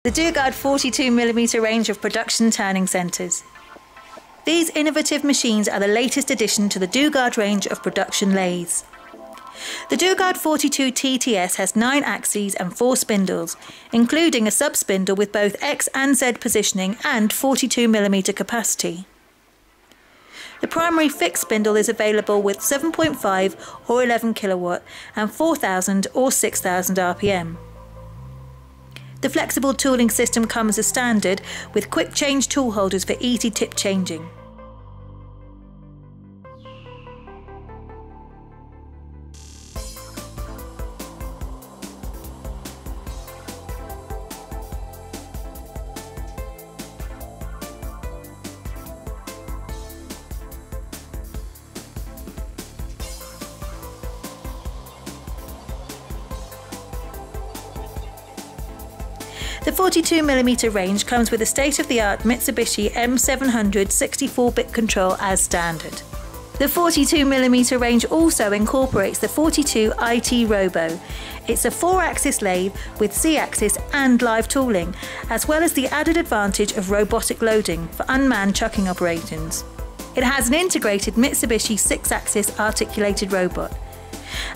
The Dugard 42mm range of production turning centres. These innovative machines are the latest addition to the Dugard range of production lathes. The Dugard 42 TTS has 9 axes and 4 spindles, including a sub-spindle with both X and Z positioning and 42mm capacity. The primary fixed spindle is available with 7.5 or 11 kilowatt and 4,000 or 6,000 RPM. The flexible tooling system comes as standard with quick change tool holders for easy tip changing. The 42mm range comes with a state-of-the-art Mitsubishi M700 64-bit control as standard. The 42mm range also incorporates the 42 IT Robo. It's a 4-axis lathe with C-axis and live tooling, as well as the added advantage of robotic loading for unmanned chucking operations. It has an integrated Mitsubishi 6-axis articulated robot.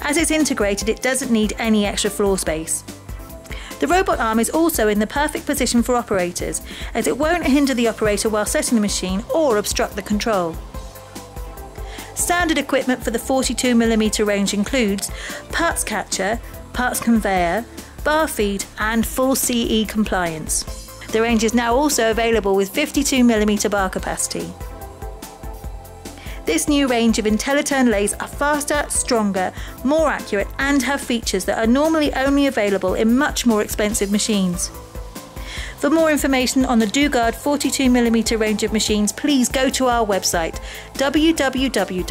As it's integrated, it doesn't need any extra floor space. The robot arm is also in the perfect position for operators, as it won't hinder the operator while setting the machine or obstruct the control. Standard equipment for the 42mm range includes parts catcher, parts conveyor, bar feed and full CE compliance. The range is now also available with 52mm bar capacity. This new range of IntelliTurn lathes are faster, stronger, more accurate and have features that are normally only available in much more expensive machines. For more information on the Dugard 42mm range of machines, please go to our website www.dugard.com.